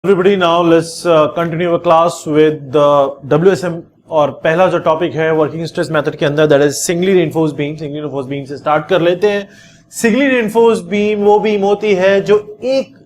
Everybody, now let's continue our class with the WSM और पहला जो टॉपिक है वर्किंग स्ट्रेस मेथड के अंदर that is singly reinforced beam. Singly reinforced beam से स्टार्ट कर लेते हैं। सिंगली रेनफोर्स्ड बीम वो बीम होती है जो एक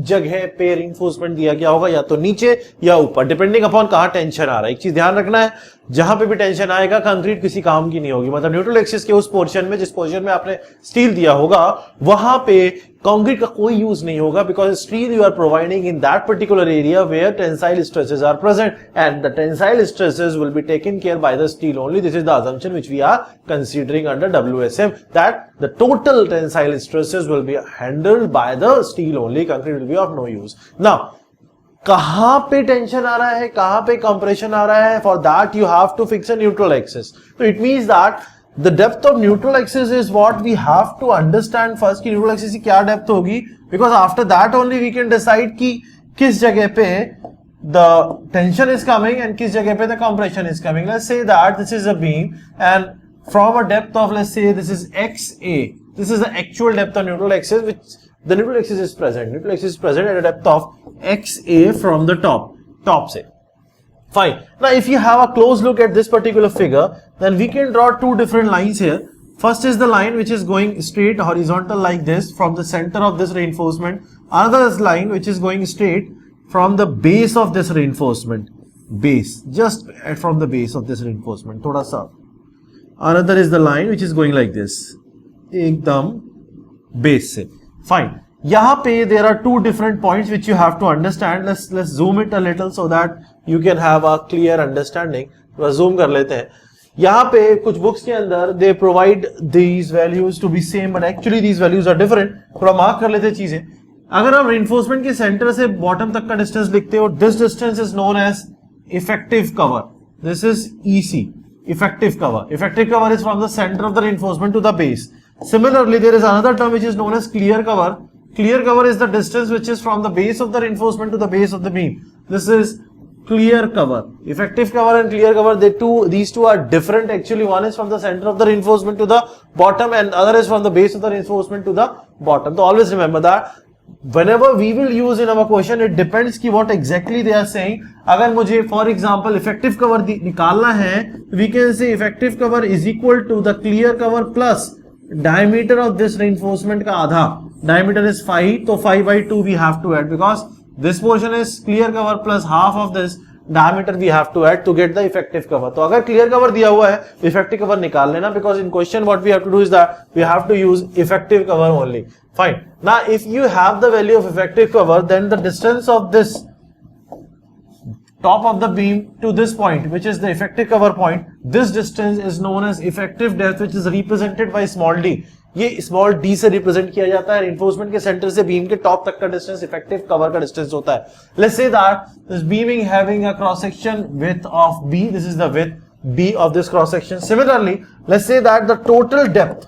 जगह पे रेनफोर्समेंट दिया गया होगा, या तो नीचे या ऊपर, डिपेंडिंग अपॉन कहां टेंशन आ रहा है। एक चीज ध्यान रखना है, जहां पे भी टेंशन आएगा कंक्रीट किसी काम की नहीं होगी। मतलब न्यूट्रल एक्सिस के उस पोर्शन में, जिस पोर्शन में आपने स्टील दिया होगा, वहां पे कंक्रीट का कोई यूज नहीं होगा, because steel you are providing in that particular area where tensile stresses are present and the tensile stresses will be taken care by the steel only. This is the assumption which we are considering under WSM, that the total tensile stresses will be handled by the steel only. Concrete will be of no use. Now कहां पे tension आ रहा है, कहां पे compression आ रहा है, for that you have to fix a neutral axis. तो it means that the depth of neutral axis is what we have to understand first कि न्यूट्रल एक्सिस की क्या डेप्थ होगी, because after that only we can decide कि किस जगह पे the tension is coming and किस जगह पे the compression is coming. Let's say that this is a beam and from a depth of let's say this is XA, this is the actual depth of neutral axis which the neutral axis is present. Neutral axis is present at a depth of XA from the top say. Fine. Now if you have a close look at this particular figure, then we can draw two different lines here. First is the line which is going straight horizontal like this from the center of this reinforcement. Another is line which is going straight from the base of this reinforcement. Base, just from the base of this reinforcement. Thoda sa. Another is the line which is going like this. एकदम base से। Fine, यहां पे there are two different points which you have to understand. Let's zoom it a little so that you can have a clear understanding. थोड़ा zoom कर लेते हैं। यहां पे कुछ बुक्स के अंदर they provide these values to be same, but actually these values are different. थोड़ा मार्क कर लेते हैं चीजें। अगर आप रेनफोर्समेंट के सेंटर से बॉटम तक का डिस्टेंस लिखते हो, this distance is known as effective cover. This is EC, effective cover. Effective cover is from the center of the reinforcement to the base. Similarly, there is another term which is known as clear cover. Clear cover is the distance which is from the base of the reinforcement to the base of the beam. This is clear cover. Effective cover and clear cover, these two are different actually. One is from the center of the reinforcement to the bottom and other is from the base of the reinforcement to the bottom. So always remember that whenever we will use in our question, it depends कि what exactly they are saying. अगर मुझे for example effective cover निकालना है, we can say effective cover is equal to the clear cover plus diameter of this reinforcement का आधा। Diameter is 5, तो 5/2 we have to add because this portion is clear cover plus half of this diameter we have to add to get the effective cover. तो अगर clear cover दिया हुआ है, effective cover निकाल लेना, because in question what we have to do is that we have to use effective cover only. Fine. Now if you have the value of effective cover, then the distance of this top of the beam to this point, which is the effective cover point, this distance is known as effective depth, which is represented by small d. ये small d से represent किया जाता है। Reinforcement के centre से beam के top तक का डिस्टेंस इफेक्टिव कवर का डिस्टेंस होता है। Let's say that this beaming having a cross section width of b, this is the width b of this cross section. Similarly, let's say that the total depth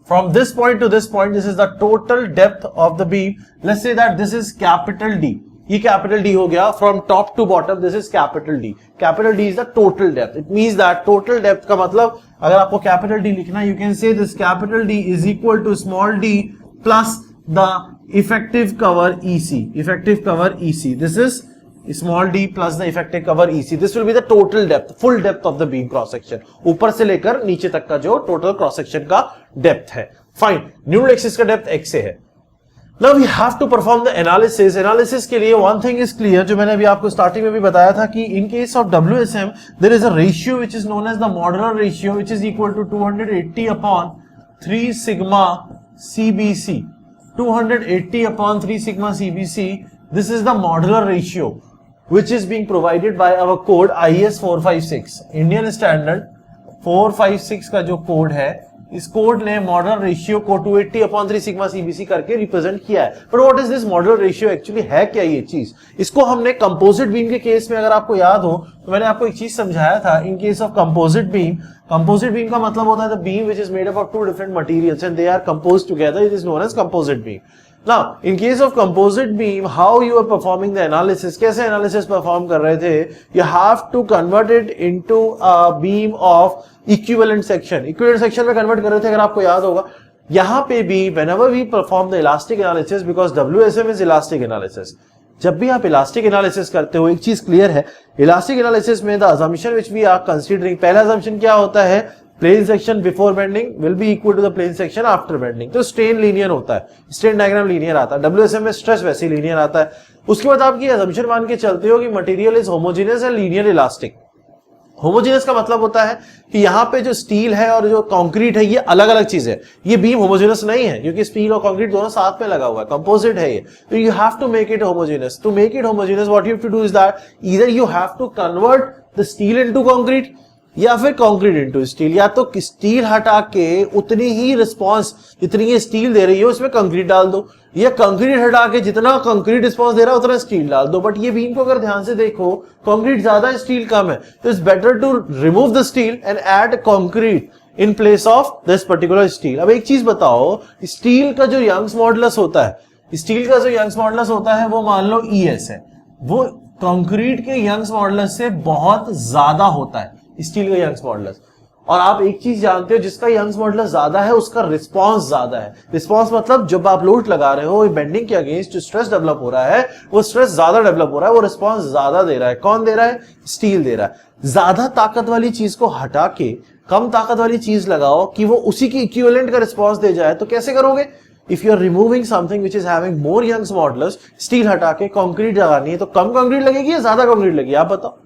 from this point to this point, this is the total depth of the beam. Let's say that this is capital D. ये capital D हो गया from top to bottom. This is capital D. Capital D is the total depth. It means that total depth का मतलब अगर आपको capital D लिखना, you can say this capital D is equal to small d plus the effective cover EC. Effective cover EC. This is small d plus the effective cover EC. This will be the total depth, full depth of the beam cross section. ऊपर से लेकर नीचे तक का जो total cross section का depth है. Fine. Neutral axis का depth XA है. Now we have to perform the analysis. Analysis के लिए one thing is clear, जो मैंने अभी आपको starting में भी बताया था कि in case of WSM there is a ratio which is known as the modular ratio, which is equal to 280 upon 3 sigma CBC. 280 upon 3 sigma CBC. This is the modular ratio which is being provided by our code IS 456. Indian Standard 456 का जो code है, इस code ने modular ratio को 280 upon 3 sigma CBC करके represent किया है। But what is this modular ratio, actually है क्या ये चीज? इसको हमने कंपोजिट बीम के केस में, अगर आपको याद हो तो मैंने आपको एक चीज समझाया था। In case of composite beam का मतलब होता है the beam which is made up of two different materials and they are composed together, it is known as composite beam. Now, in case of composite beam, how you are performing the analysis? कैसे analysis perform कर रहे थे? You have to convert it into a beam of equivalent section. Equivalent section में convert कर रहे थे, अगर आपको याद होगा। यहाँ पे भी whenever we perform the elastic analysis, because WSM is elastic analysis, जब भी आप इलास्टिक एनालिसिस करते हो एक चीज क्लियर है, इलास्टिक एनालिसिस में the assumption which we are considering, पहला अजम्पशन क्या होता है, plane section before bending will be equal to the plane section after bending. तो स्ट्रेन लीनियर होता है, स्ट्रेन डायग्राम लीनियर आता है, डब्ल्यूएसएम में स्ट्रेस वैसे लीनियर आता है। उसके बाद आप ये अजम्पशन मान के चलते हो कि material is homogeneous and linear elastic. Homogeneous का मतलब होता है कि यहाँ पे जो स्टील है और जो कंक्रीट है ये अलग अलग चीज है, ये बीम होमोजेनियस नहीं है क्योंकि स्टील और कंक्रीट दोनों साथ में लगा हुआ है, कंपोजिट है ये। तो you have to make it homogeneous. To make it homogeneous what you have to do is that either you have to convert the steel into concrete या फिर कंक्रीट इनटू स्टील, या तो स्टील हटा के उतनी ही रिस्पॉन्स जितनी ये steel दे रही है उसमें कंक्रीट डाल दो, या कंक्रीट हटा के जितना कंक्रीट रिस्पॉन्स दे रहा है उतना स्टील डाल दो। बट ये बीम को अगर ध्यान से देखो, कंक्रीट ज्यादा है, स्टील कम है, तो it's better to remove the steel and add concrete in place of this particular steel. अब एक चीज बताओ, स्टील का जो यंग्स मॉडुलस होता है, स्टील का जो यंग्स मॉडुलस होता है वो मान लो ES है, वो कंक्रीट के यंग्स मॉडुलस से बहुत ज्यादा होता है स्टील का यंग्स मॉडुलस। और आप एक चीज जानते हो, जिसका यंग्स मॉडुलस ज्यादा है उसका रिस्पांस ज्यादा है। रिस्पांस मतलब जब आप लोड लगा रहे हो बेंडिंग के अगेंस्ट जो स्ट्रेस डेवलप हो रहा है वो स्ट्रेस ज्यादा डेवलप हो रहा है, वो रिस्पांस ज्यादा दे रहा है। कौन दे रहा है? स्टील दे रहा है। ज्यादा ताकत वाली चीज को हटा के कम ताकत वाली चीज लगाओ कि वो उसी की इक्विवेलेंट का रिस्पांस दे जाए, तो कैसे करोगे? If you are removing something which is having more Young's modulus, steel हटा के कंक्रीट लगानी है तो कम कंक्रीट लगेगी या ज्यादा कंक्रीट लगेगी, आप बताओ।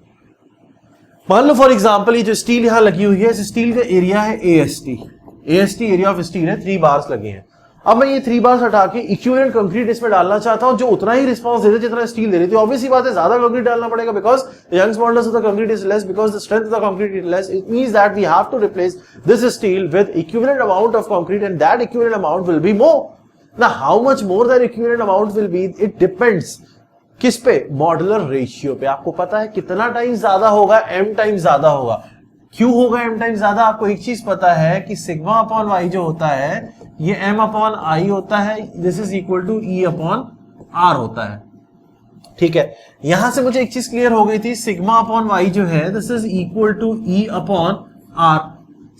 मान लो फॉर एग्जांपल ये जो स्टील यहां लगी हुई है, इस स्टील का एरिया है AST एरिया ऑफ स्टील है, 3 बार्स लगे हैं। अब मैं ये 3 बार्स हटा के इक्विवेलेंट कंक्रीट इसमें डालना चाहता हूं जो उतना ही रिस्पांस दे दे जितना स्टील दे रही थी। ऑब्वियसली बात है ज्यादा कंक्रीट डालना पड़ेगा because the Young's modulus of the concrete is less, because the strength of the concrete is less. It means that we have to replace this steel with equivalent amount of concrete and that equivalent amount will be more. Now how much more that equivalent amount will be, it depends किस पे? Modular ratio पे। आपको पता है कितना time ज्यादा होगा? M time ज्यादा होगा। क्यों होगा M टाइम ज्यादा? आपको एक चीज पता है कि सिग्मा अपॉन वाई जो होता है ये M अपॉन I होता है, this is equal to E upon R होता है। ठीक है, यहां से मुझे एक चीज क्लियर हो गई थी, सिग्मा अपॉन वाई जो है this is equal to E upon R।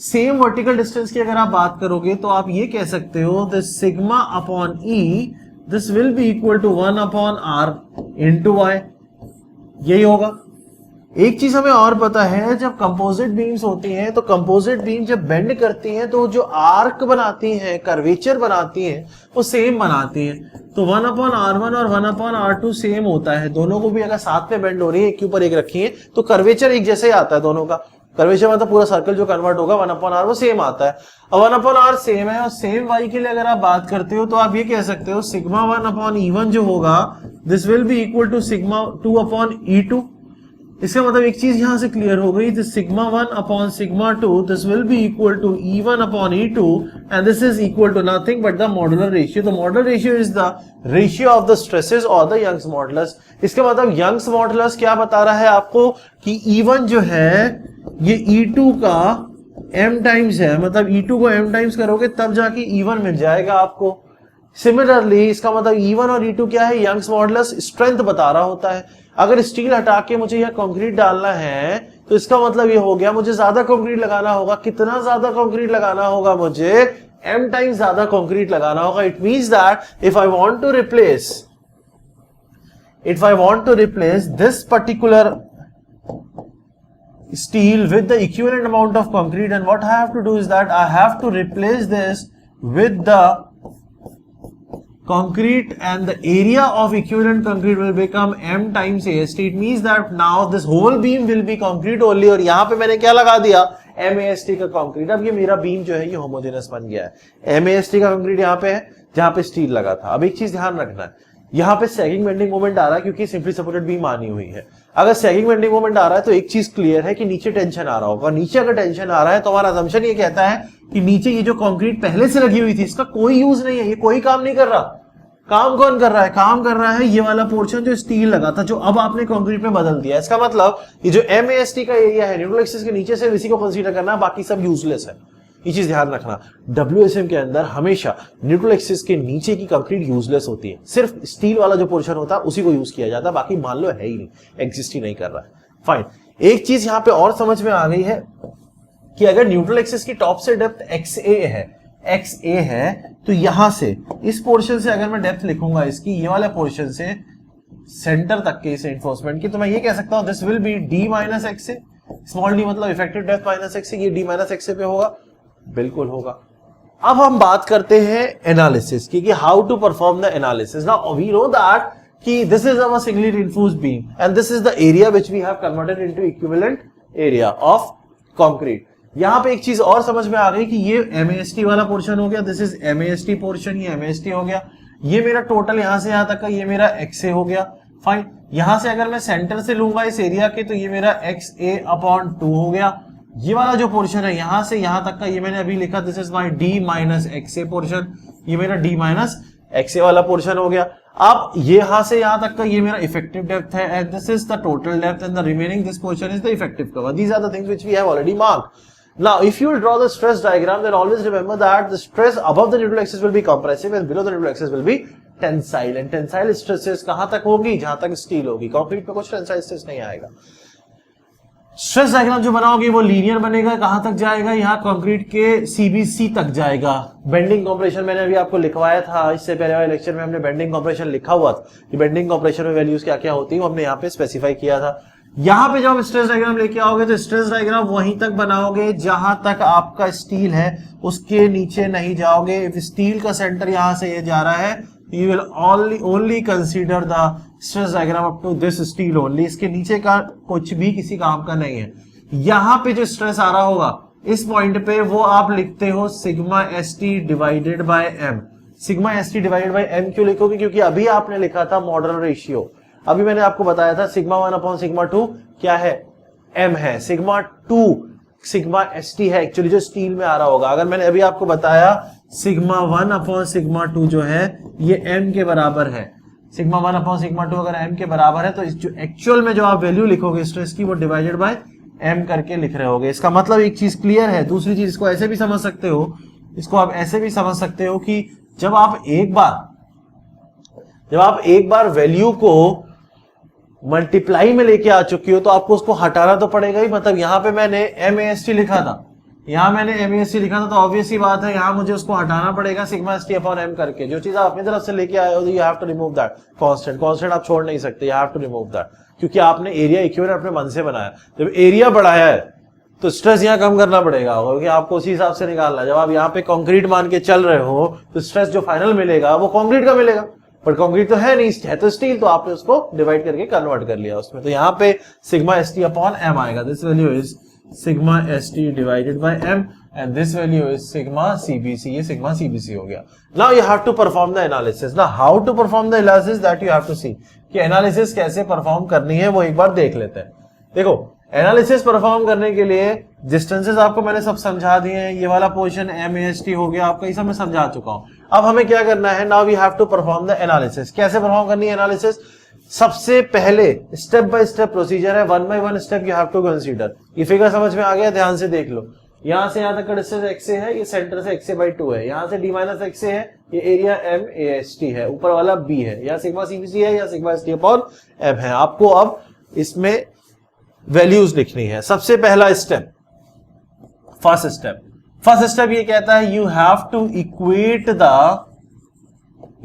Same vertical distance की अगर आप बात करोगे तो आप ये कह सकते हो this sigma upon E this will be equal to 1 upon R into Y, यही होगा। एक चीज हमें और पता है, जब कंपोजिट बीम्स होती हैं तो कंपोजिट बीम जब बेंड करती हैं तो जो आर्क बनाती हैं, कर्वेचर बनाती हैं, वो सेम बनाती हैं। तो 1 अपॉन R1 और 1 अपॉन R2 सेम होता है, दोनों को भी अगर साथ में बेंड हो रही है एक के ऊपर एक रखी है तो कर्वेचर एक जैसे ही आता है दोनों का। कर्वेचर मतलब पूरा सर्कल जो कन्वर्ट होगा 1 अपॉन R वो सेम आता है। अब 1 अपॉन R सेम है और सेम Y के लिए अगर आप बात करते हो तो आप ये कह सकते हो सिग्मा 1 अपॉन E1 जो होगा this will be equal to sigma 2 upon E2। इसका मतलब एक चीज यहां से क्लियर हो गई, this sigma 1 upon sigma 2 this will be equal to E1 upon E2 and this is equal to nothing but the modular ratio. The modular ratio is the ratio of the stresses और the Young's modulus. इसका मतलब Young's modulus क्या बता रहा है आपको कि E1 जो है ये E2 का M टाइम्स है, मतलब E2 को M टाइम्स करोगे तब जाके E1 मिल जाएगा आपको। सिमिलरली इसका मतलब E1 और E2 क्या है? यंग्स मॉडुलस स्ट्रेंथ बता रहा होता है। अगर स्टील हटा के मुझे यह कंक्रीट डालना है तो इसका मतलब ये हो गया मुझे ज्यादा कंक्रीट लगाना होगा। कितना ज्यादा कंक्रीट लगाना होगा? मुझे M टाइम्स ज्यादा कंक्रीट लगाना होगा। It means that if I want to replace this particular steel with the equivalent amount of concrete, and what I have to do is that I have to replace this with the concrete and the area of equivalent concrete will become M times AST. It means that now this whole beam will be concrete only और यहाँ पे मैंने क्या लगा दिया? MAST का concrete। अब ये मेरा बीम जो है ये होमोजेनस बन गया है। MAST का concrete यहाँ पे है जहाँ पे स्टील लगा था। अब एक चीज ध्यान रखना है, यहाँ पे सैगिंग बेंडिंग मोमेंट आ रहा है क्योंकि सिंपली सपोर्टेड बीम मानी हुई है। अगर सैगिंग बेंडिंग मोमेंट आ रहा है तो एक चीज क्लियर है कि नीचे टेंशन आ रहा होगा। नीचे अगर टेंशन आ रहा है तो हमारा असम्पशन ये कहता है कि नीचे ये जो कंक्रीट पहले से लगी हुई थी इसका कोई यूज नहीं है, ये कोई काम नहीं कर रहा। काम कौन कर रहा है? काम कर रहा है ये वाला पोर्शन जो स्टील लगा था, जो अब आपने कंक्रीट में बदल दिया। इसका मतलब ये जो MAST का एरिया है न्यूट्रल एक्सिस के नीचे से इसी को कंसीडर करना, बाकी सब यूजलेस है। ये चीज ध्यान रखना, WSM के अंदर हमेशा न्यूट्रल एक्सिस के नीचे की कंक्रीट यूजलेस होती है, सिर्फ स्टील वाला जो पोर्शन होता है उसी को यूज किया जाता है, बाकी मान लो है ही नहीं, एग्जिस्ट ही नहीं कर रहा है। फाइन, एक चीज यहां पे और समझ में आ गई है कि अगर न्यूट्रल एक्सिस की टॉप से डेप्थ XA है तो यहां से इस पोर्शन से अगर मैं डेप्थ लिखूंगा इसकी, ये वाले पोर्शन से सेंटर तक के इस रेनफोर्समेंट की, तो मैं ये कह सकता हूं this will B D minus x A. Small D मतलब इफेक्टिव डेप्थ माइनस एक्स ए, ये डी माइनस एक्स ए पे होगा, बिल्कुल होगा। अब हम बात करते हैं एनालिसिस की, कि how to perform the analysis. Now we know that कि this is our singly reinforced beam and this is the area which we have converted into equivalent area of concrete. यहां पे एक चीज और समझ में आ गई कि ये MAST वाला पोर्शन हो गया, दिस इज MAST पोर्शन, ये MAST हो गया, ये मेरा टोटल यहां से यहां तक का ये मेरा XA हो गया, फाइन। यहां से अगर मैं सेंटर से लूंगा इस एरिया के तो ये मेरा XA/2 हो गया। ये वाला जो पोर्शन है यहां से यहां तक का ये मैंने अभी लिखा, this is my D minus XA portion, ये मेरा D माइनस XA वाला पोर्शन हो गया। अब यहां से यहां तक का ये मेरा इफेक्टिव डेप्थ है and this is the total depth and the remaining this portion is the effective cover. These are the things which we have already marked. Now, if you will draw the stress diagram, then always remember that the stress above the neutral axis will be compressive and below the neutral axis will be tensile. And tensile stresses कहां तक होगी? जहां तक steel होगी। Concrete पे कुछ tensile stress नहीं आएगा। स्ट्रेस डायग्राम जो बनाओगे वो लीनियर बनेगा, कहां तक जाएगा? यहाँ कंक्रीट के CBC तक जाएगा। बेंडिंग कॉम्प्रेशन मैंने अभी आपको लिखवाया था, इससे पहले वाले लेक्चर में हमने बेंडिंग कॉम्प्रेशन लिखा हुआ था कि बेंडिंग कॉम्प्रेशन में वैल्यूज क्या क्या होती है, वो हमने यहाँ पे स्पेसिफाई किया था। यहां पे जब आप स्ट्रेस डायग्राम लेके आओगे तो स्ट्रेस डायग्राम वहीं तक बनाओगे जहां तक आपका स्टील है, उसके नीचे नहीं जाओगे। इफ स्टील का सेंटर यहां से ये जा रहा है, you will only consider the stress diagram up to this steel only. इसके नीचे का कुछ भी किसी काम का नहीं है। यहां पे जो स्ट्रेस आ रहा होगा इस पॉइंट पे, वो आप लिखते हो sigma ST divided by M। Sigma ST divided by M क्यों लिखोगे? क्योंकि अभी आपने लिखा था मॉडल रेशियो, अभी मैंने आपको बताया था सिग्मा 1 अपॉन सिग्मा 2 क्या है? M है। सिग्मा 2 सिग्मा ST है एक्चुअली जो स्टील में आ रहा होगा। अगर मैंने अभी आपको बताया सिग्मा 1 अपॉन सिग्मा 2 जो है ये M के बराबर है, सिग्मा 1 अपॉन सिग्मा 2 अगर M के बराबर है तो इस जो एक्चुअल में जो आप वैल्यू लिखोगे स्ट्रेस की वो डिवाइडेड बाय M करके लिख रहे होगे। इसका मतलब एक चीज क्लियर है। दूसरी चीज इसको ऐसे भी समझ सकते हो, इसको आप ऐसे भी समझ सकते हो कि जब आप एक बार वैल्यू को मल्टीप्लाई में लेके आ चुकी हो तो आपको उसको हटाना तो पड़ेगा ही। मतलब यहाँ पे मैंने MAST लिखा था, यहाँ मैंने MAST लिखा था, तो ऑब्वियस ही बात है यहाँ मुझे उसको हटाना पड़ेगा सिग्मा ST अपॉन M करके। जो चीज आप अपनी तरफ से लेके आए हो you have to remove that constant आप छोड़ नहीं सकते, you have to remove that, क्योंकि आपने एरिया इक्विवेलेंट अपने मन से बनाया। जब एरिया बढ़ाया है तो स्ट्रेस यहाँ कम करना पड़ेगा, क्योंकि आपको उसी हिसाब से निकालना है। जब आप यहाँ पे कॉन्क्रीट मान के चल रहे हो तो स्ट्रेस जो फाइनल मिलेगा वो कॉन्क्रीट का मिलेगा, पर कंक्रीट तो है नहीं, है तो स्टील, तो आपने उसको डिवाइड करके कन्वर्ट कर लिया उसमें। तो यहाँ पे सिग्मा ST अपॉन M आएगा। This value is sigma ST divided by M and this value is sigma CBC। ये सिग्मा CBC हो गया। Now you have to perform the analysis. Now how to perform the analysis that you have to see, कि analysis कैसे perform करनी है वो एक बार देख लेते हैं। देखो एनालिसिस परफॉर्म करने के लिए डिस्टेंसेस आपको मैंने सब समझा दिए हैं। ये वाला पोर्शन MAST हो गया आपका, ये सब मैं समझा चुका हूं। अब हमें क्या करना है? Now we have to perform the analysis. कैसे परफॉर्म करनी है एनालिसिस? सबसे पहले स्टेप बाय स्टेप प्रोसीजर है, 1 by 1 step you have to consider. ये फिगर समझ में आ गया? ध्यान से देख लो। यहां से यहां तक का डिस्टेंस XA है, ये सेंटर से XA/2 है। यहां से D माइनस XA है, ये एरिया MAST है, ऊपर वाला B है, या सिग्मा CBC है या सिग्मा ST अपॉन M है। आपको अब इसमें वैल्यूज लिखनी है। सबसे पहला स्टेप, फर्स्ट स्टेप ये कहता है you have to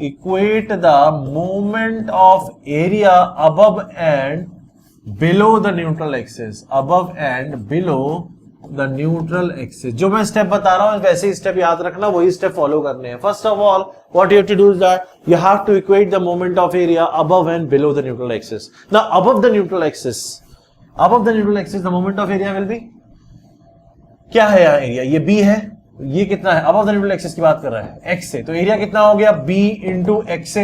equate the moment of area above and below the neutral axis. Above and below the neutral axis. जो मैं स्टेप बता रहा हूं वैसे ही स्टेप याद रखना, वही स्टेप फॉलो करने हैं। First of all what you have to do is that you have to equate the moment of area above and below the neutral axis. Now above the neutral axis the moment of area will be, क्या है यहाँ area? ये B है, ये कितना है? Above the neutral axis की बात कर रहा है X से, तो एरिया कितना हो गया? B इंटू X से,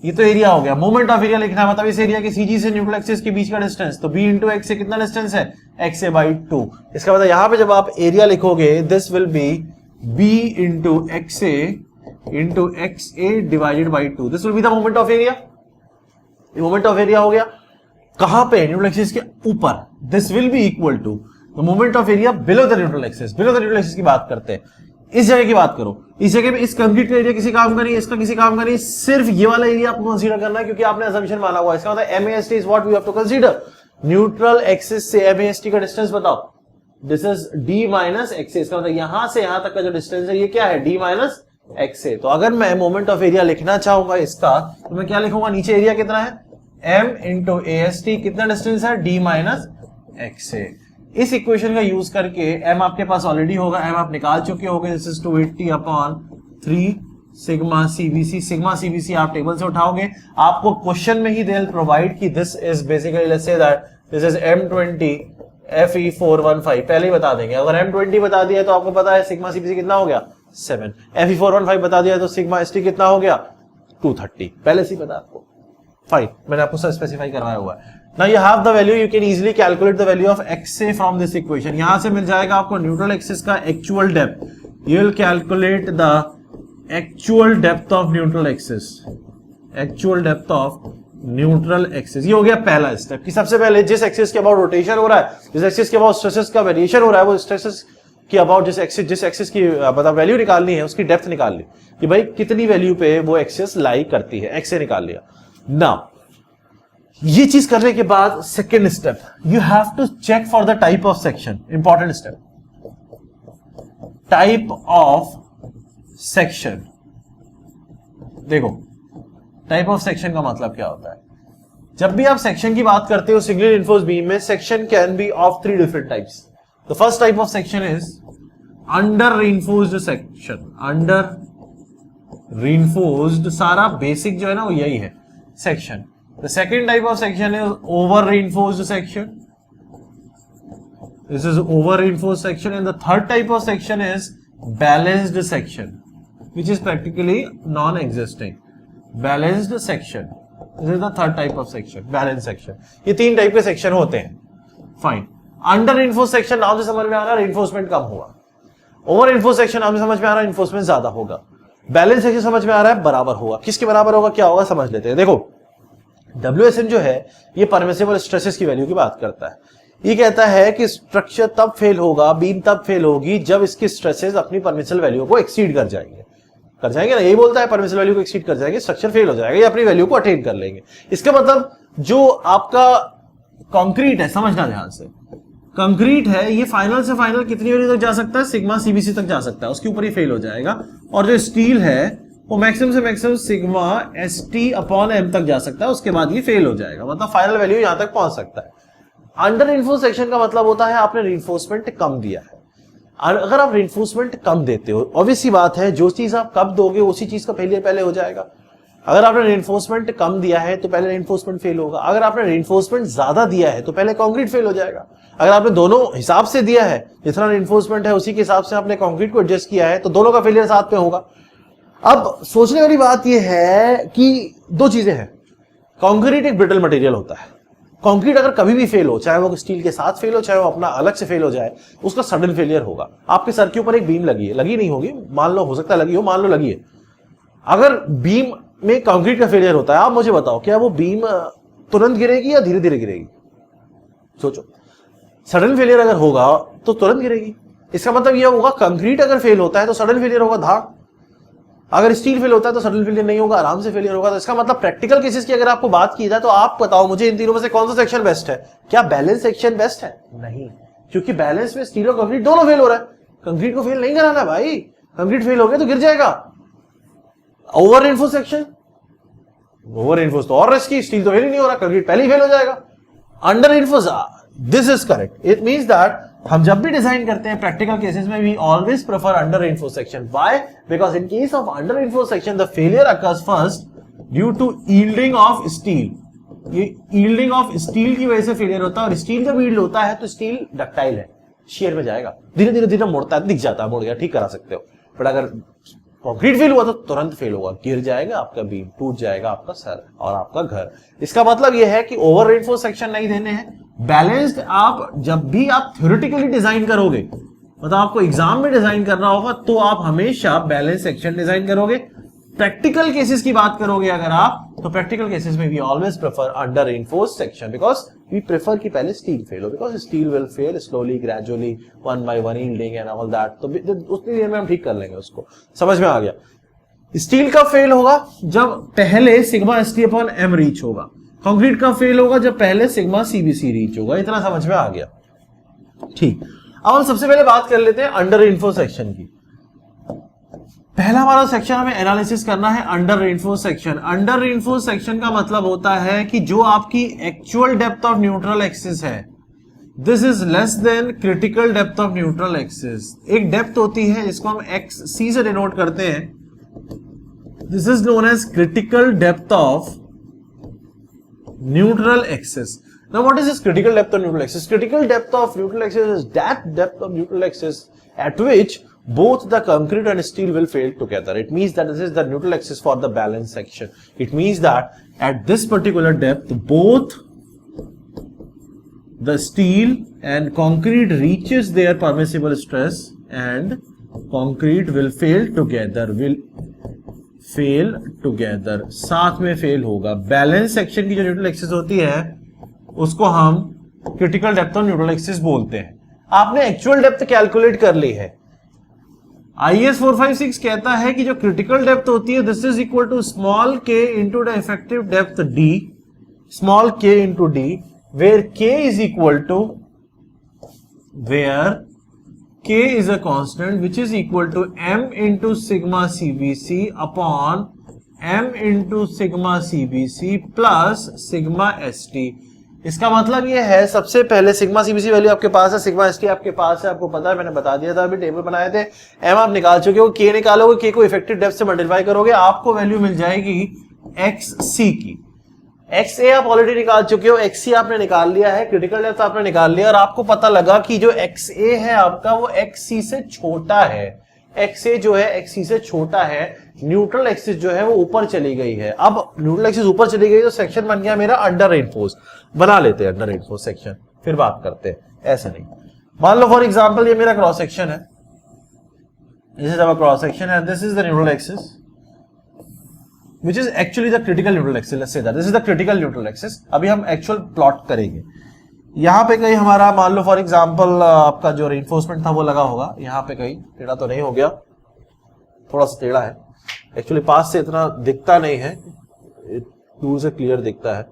ये तो एरिया हो गया। मोमेंट ऑफ एरिया लिखना है, मतलब इस एरिया के CG से न्यूट्रल एक्सिस के बीच का डिस्टेंस, तो B इंटू X से कितना डिस्टेंस है? XA/2। इसका मतलब यहाँ पे जब आप एरिया लिखोगे this will be B into XA into XA divided by 2। This will be the moment of area. Moment of area हो गया कहां पे? न्यूट्रल एक्सिस के ऊपर। This will be equal to the moment of area below the neutral axis. Below the neutral axis की बात करते हैं, इस जगह की बात करो। इस जगह पे इस कंक्रीट का एरिया किसी काम का नहीं, इसका किसी काम का नहीं, सिर्फ ये वाला एरिया आपको कंसीडर करना है, क्योंकि आपने असम्पशन माना हुआ है। इसका मतलब MAST is what we have to consider. Neutral axis से MAST का डिस्टेंस बताओ। This is D minus XA। इसका मतलब यहां से यहां तक का जो डिस्टेंस है ये क्या है? D minus XA। तो अगर मैं मोमेंट ऑफ एरिया लिखना चाहूंगा इसका, तो मैं क्या लिखूंगा? नीचे एरिया कितना है? m इंटू AST कितना डिस्टेंस है d माइनस x से। इस इक्वेशन का यूज करके m आपके पास ऑलरेडी होगा, m आप निकाल चुके होंगे, this is 280 upon 3 sigma CBC। Sigma CBC आप टेबल से उठाओगे, आपको क्वेश्चन में ही दे विल प्रोवाइड कि this is basically let's say that this is M20 FE415 पहले ही बता देंगे। अगर M20 बता दिया तो आपको पता है सिग्मा CBC कितना हो गया 7, FE415 बता दिया तो सिग्मा ST कितना हो गया 230, पहले से ही पता आपको। फाइन, मैंने आपको सब स्पेसिफाई करवाया हुआ है। Now you have the value, you can easily calculate the value of XA from this equation। यहां से मिल जाएगा आपको न्यूट्रल एक्सिस का actual depth, you will calculate the actual depth of neutral axis, actual depth of neutral axis. ये हो गया पहला step कि सबसे पहले जिस एक्सिस के अबाउट रोटेशन हो रहा है, जिस एक्सिस के अबाउट स्ट्रेसेस का वेरिएशन हो रहा है, वो स्ट्रेसेस के अबाउट जिस एक्सिस की मतलब वैल्यू निकालनी है, उसकी डेप्थ निकाल ली कि भाई कितनी वैल्यू पे वो एक्सिस लाई करती है, एक्स से निकाल लिया। नाउ ये चीज करने के बाद second step, you have to check for the type of section. Important step, type of section. देखो टाइप ऑफ सेक्शन का मतलब क्या होता है, जब भी आप सेक्शन की बात करते हो सिंगली रिइंफोर्स्ड बीम में, section can be of 3 different types. The first type of section is under reinforced section. Under reinforced सारा बेसिक जो है ना वो यही है section. The second type of section is over reinforced section, this is over reinforced section. And the third type of section is balanced section which is practically non-existing, balanced section, this is the third type of section, balanced section। ये 3 type के section होते हैं। Fine, under reinforced section नाम से समझ में आ रहा है रिइंफोर्समेंट कम होगा, ओवर रिइंफोर्स्ड सेक्शन नाम से समझ में आ रहा है रिइंफोर्समेंट ज्यादा होगा, बैलेंस सेक्शन समझ में आ रहा है बराबर होगा। किसके बराबर होगा, क्या होगा, समझ लेते हैं। देखो WSM जो है ये परमिसिबल स्ट्रेसेस की वैल्यू की बात करता है। ये कहता है कि स्ट्रक्चर तब फेल होगा, बीम तब फेल होगी जब इसकी स्ट्रेसेस अपनी परमिसिबल वैल्यू को एक्सीड कर जाएंगे ना, यही बोलता है परमिसिबल वैल्यू को एक्सीड कर जाएंगे, स्ट्रक्चर फेल हो जाएगा, ये अपनी वैल्यू को अटेन कर लेंगे। इसका मतलब जो आपका कंक्रीट है, समझना ध्यान से, कंक्रीट है ये फाइनल से फाइनल कितनी वैल्यू तक जा सकता है, सिग्मा CBC तक जा सकता है, उसके ऊपर ही फेल हो जाएगा। और जो स्टील है वो मैक्सिमम से maximum sigma ST upon M तक जा सकता है, उसके बाद ये फेल हो जाएगा, मतलब फाइनल वैल्यू यहां तक पहुंच सकता है। अंडर रिइंफोर्स्ड सेक्शन का मतलब होता है आपने रिइंफोर्समेंट कम दिया है। अगर आप रिइंफोर्समेंट कम देते हो, ऑब्वियस सी बात है जो चीज आप कम दोगे उसी चीज का फेलियर पहले हो जाएगा। अगर आपने रिइंफोर्समेंट कम दिया है तो पहले रिइंफोर्समेंट फेल होगा, अगर आपने रिइंफोर्समेंट ज्यादा दिया है तो पहले कंक्रीट फेल हो जाएगा। अगर आपने दोनों हिसाब से दिया है, जितना रिइंफोर्समेंट है उसी के हिसाब से आपने कंक्रीट को एडजस्ट किया है, तो दोनों का फेलियर साथ में होगा। अब सोचने वाली बात यह है कि 2 चीजें हैं, कंक्रीट एक ब्रिटल मटेरियल होता है, कंक्रीट अगर कभी भी फेल हो, चाहे वो स्टील के साथ फेल हो, चाहे वो अपना अलग से फेल हो जाए, उसका सडन फेलियर होगा। आपके सर के ऊपर एक बीम लगी है, लगी नहीं होगी, मान लो, हो सकता है लगी हो, मान लो लगी है। अगर बीम में कंक्रीट का फेलियर होता है, आप मुझे बताओ क्या वो बीम तुरंत गिरेगी या धीरे धीरे गिरेगी? सोचो, सडन फेलियर अगर होगा तो तुरंत गिरेगी। इसका मतलब यह होगा कंक्रीट अगर फेल होता है तो सडन फेलियर होगा, धाड़। अगर स्टील फेल होता है तो सडन फेलियर नहीं होगा, आराम से फेलियर होगा। तो इसका मतलब प्रैक्टिकल केसेस की अगर आपको बात की जाए तो आप बताओ मुझे इन तीनों में से कौन सा सेक्शन बेस्ट है? क्या बैलेंस सेक्शन बेस्ट है? नहीं, क्योंकि बैलेंस में स्टील और कंक्रीट दोनों फेल हो रहा है। कंक्रीट को फेल नहीं कराना भाई, कंक्रीट फेल हो गया तो गिर जाएगा। Over reinforced section, over reinforced तो और रिस्की, स्टील तो फेल ही नहीं हो रहा, कंक्रीट पहले ही फेल हो जाएगा। Under reinforced, this is correct. It means that हम जब भी डिजाइन करते हैं प्रैक्टिकल केसेस में we always prefer under reinforced section. Why? Because in case of under reinforced section the failure occurs first due to yielding of steel. ये yielding of steel की वजह से फेलियर होता है, और स्टील जब यील्ड होता है तो स्टील डक्टाइल है, शेयर में जाएगा, धीरे धीरे धीरे मुड़ता है, दिख जाता है, मुड़ गया, ठीक करा सकते हो। बट अगर कंक्रीट फेल हुआ तो तुरंत फेल होगा, गिर जाएगा आपका बीम, टूट जाएगा आपका सर और आपका घर। इसका मतलब यह है कि ओवर रिइंफोर्स्ड सेक्शन नहीं देने हैं, बैलेंस्ड। आप जब भी आप थ्योरेटिकली डिजाइन करोगे, मतलब आपको एग्जाम में डिजाइन करना होगा, तो आप हमेशा बैलेंस सेक्शन डिजाइन करोगे। प्रैक्टिकल केसेस की बात करोगे अगर आप, तो प्रैक्टिकल केसेस में we always prefer under reinforced section, because we prefer कि पहले स्टील फेल हो, because steel will fail slowly, gradually, one by one yielding and all that. तो उतनी देर में हम ठीक कर लेंगे उसको, समझ में आ गया। स्टील का फेल होगा जब पहले sigma ST upon M reach होगा, कंक्रीट का फेल होगा जब पहले सिग्मा CBC रीच होगा। इतना समझ में आ गया, ठीक। अब हम सबसे पहले बात कर लेते हैं अंडर रिइंफोर्स्ड सेक्शन की। पहला हमारा सेक्शन हमें एनालिसिस करना है under reinforced section. Under reinforced section का मतलब होता है कि जो आपकी actual depth of neutral axis है, this is less than critical depth of neutral axis. एक डेप्थ होती है जिसको हम एक्स सी से डिनोट करते हैं, this is known as critical depth of neutral axis. Now what is this critical depth of neutral axis? Critical depth of neutral axis is that depth of neutral axis at which both the concrete and steel will fail together. It means that this is the neutral axis for the balance section. It means that at this particular depth, both the steel and concrete reaches their permissible stress and concrete will fail together. साथ में fail होगा। Balance section की जो neutral axis होती है उसको हम critical depth of neutral axis बोलते हैं। आपने एक्चुअल डेप्थ कैलकुलेट कर ली है। IS 456 कहता है कि जो क्रिटिकल डेप्थ होती है this is equal to small K into the effective depth D, small K into D, where K is equal to k is a constant which is equal to m into sigma CBC upon m into sigma CBC plus sigma ST। इसका मतलब ये है, सबसे पहले sigma CBC value आपके पास है, sigma ST आपके पास है, आपको पता है, मैंने बता दिया था, अभी टेबल बनाए थे। एम आप निकाल चुके हो, के निकालोगे, के को इफेक्टिव डेप्थ से मल्टीप्लाई करोगे, आपको वैल्यू मिल जाएगी एक्स सी की। एक्स ए आप ऑलरेडी निकाल चुके हो, एक्स सी आपने निकाल लिया है, क्रिटिकल डेप्थ आपने निकाल लिया, और आपको पता लगा कि जो एक्स ए है आपका वो एक्स सी से छोटा है। एक्स ए जो है एक्स सी से छोटा है, न्यूट्रल एक्सिस जो है वो ऊपर चली गई है। अब न्यूट्रल एक्सिस ऊपर चली गई तो सेक्शन बन गया मेरा अंडर रेनफोर्स। बना लेते हैं अंडर रेनफोर्स सेक्शन, फिर बात करते हैं, ऐसे नहीं। मान लो फॉर एग्जांपल ये मेरा क्रॉस सेक्शन है, this is our cross section and this is the neutral axis which is actually the critical neutral axis. Let's say that this is the critical neutral axis. अभी हम actual plot करेंगे। यहाँ पे कहीं हमारा मान लो for example आपका जो रेनफोर्समेंट था वो लगा होगा, यहाँ पे कहीं टेढ़ा तो नहीं हो गया, थोड़ा सा टेढ़ा है, एक्चुअली पास से इतना दिखता नहीं है, दूर से क्लियर दिखता है,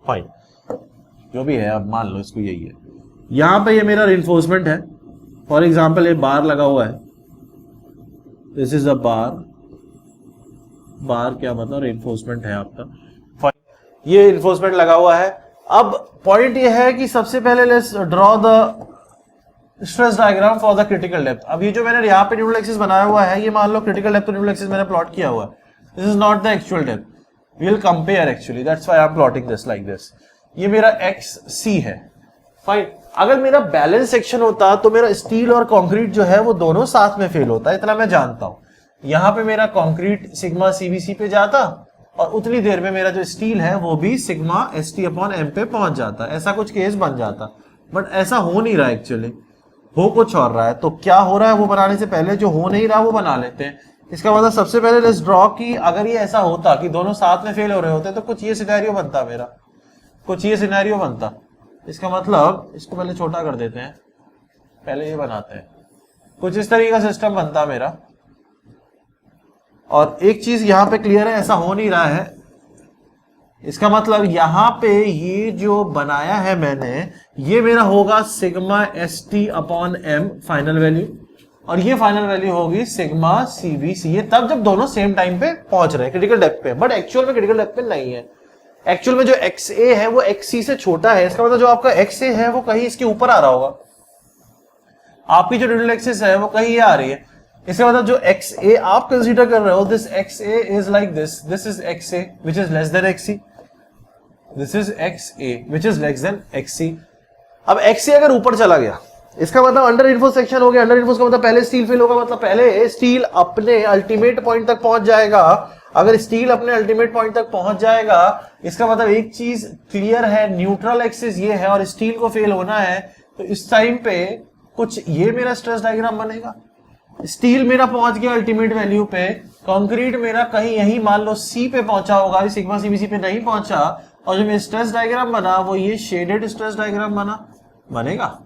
फाइन, जो भी है अब मान लो इसको यही है। यहाँ पे ये मेरा रेनफोर्समेंट है, फॉर एग्जांपल ये बार लगा हुआ है, दिस इज अ बार, बार क्या मतलब रेनफोर्समेंट है आपका, ये रेनफोर्समेंट लगा हुआ है। अब पॉइंट ये है कि सबसे पहले let's draw the stress diagram for the critical depth. अब ये जो मैंने यहाँ पे न्यूट्रल एक्सिस बनाया हुआ है, ये मान लो क्रिटिकल डेप्थ न्यूट्रल एक्सिस मैंने प्लॉट किया हुआ है, this is not the actual depth, we will compare actually, that's why I am plotting this like this. ये मेरा एक्स सी है, फाइन। अगर मेरा बैलेंस सेक्शन होता तो मेरा स्टील और कंक्रीट जो है वो दोनों साथ में फेल होता, इतना मैं जानता हूं। यहाँ पे मेरा कंक्रीट सिग्मा सीबीसी पे जाता और उतनी देर में मेरा जो स्टील है वो भी सिग्मा एसटी अपॉन एम पे पहुंच जाता, ऐसा कुछ केस बन जाता। बट ऐसा हो नहीं रहा, एक्चुअली हो कुछ और रहा है। तो क्या हो रहा है वो बनाने से पहले जो हो नहीं रहा वो बना लेते हैं। इसका मतलब सबसे पहले लेट्स ड्रॉ कि अगर ये ऐसा होता कि दोनों साथ में फेल हो रहे होते तो कुछ ये सिनेरियो बनता मेरा, कुछ ये सिनेरियो बनता। इसका मतलब इसको पहले छोटा कर देते हैं, पहले ये बनाते हैं, कुछ इस तरीके का सिस्टम बनता मेरा। और एक चीज यहां पे क्लियर है, ऐसा हो नहीं रहा है। इसका मतलब यहां पे ये जो बनाया है मैंने, ये मेरा होगा sigma S T upon M final value, और ये फाइनल वैल्यू होगी सिग्मा सीबीसी। ये तब जब दोनों सेम टाइम पे पहुंच रहे हैं क्रिटिकल डेप्थ पे, बट एक्चुअल में क्रिटिकल डेप्थ पे नहीं है। एक्चुअल में जो एक्स ए है वो एक्स सी से छोटा है। इसका मतलब जो आपका एक्स ए है वो कहीं इसके ऊपर आ रहा होगा, आपकी जो न्यूट्रल एक्सिस है वो कहीं ये आ रही है। इसका मतलब जो एक्स ए आप कंसीडर कर रहे हो, this X A is like this, this is X A which is less than X C, this is X A which is less than X C. अब एक्स ए अगर ऊपर चला गया, इसका मतलब अंडर रेनफोर्स सेक्शन हो गया। अंडर रेनफोर्स का मतलब पहले स्टील फेल होगा, मतलब पहले स्टील अपने अल्टीमेट पॉइंट तक पहुंच जाएगा। अगर स्टील अपने अल्टीमेट पॉइंट तक पहुंच जाएगा, इसका मतलब एक चीज क्लियर है, न्यूट्रल एक्सिस ये है और स्टील को फेल होना है, तो इस टाइम पे कुछ ये मेरा स्ट्रेस डायग्राम बनेगा। स्टील मेरा पहुंच गया अल्टीमेट वैल्यू पे, कंक्रीट मेरा कहीं यही मान लो सी पे पहुंचा होगा, सिग्मा सीबीसी पे नहीं पहुंचा, और जो मेरा स्ट्रेस डायग्राम बना वो ये शेडेड स्ट्रेस डायग्राम बनेगा,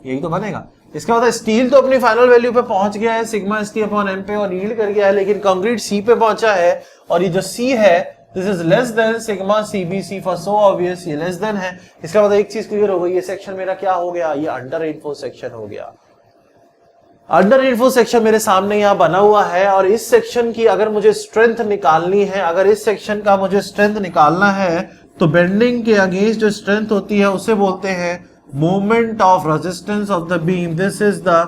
यही तो बनेगा। इसका मतलब स्टील तो अपनी फाइनल वैल्यू पे पहुंच गया है sigma S T upon M पे और यील्ड कर गया है, लेकिन कंक्रीट सी पे पहुंचा है, और ये जो सी है this is less then sigma CBC for so obvious, ये लेस देन है। इसका मतलब एक चीज क्लियर हो गई, ये सेक्शन मेरा क्या हो गया, ये अंडर रेनफोर्स सेक्शन हो गया। अंडर रेनफोर्स सेक्शन मेरे सामने यहां बना हुआ है और इस सेक्शन की अगर मुझे स्ट्रेंथ निकालनी है, अगर इस सेक्शन का मुझे स्ट्रेंथ निकालना है तो बेंडिंग के अगेंस्ट जो स्ट्रेंथ होती है उसे बोलते हैं moment of resistance of the beam. This is the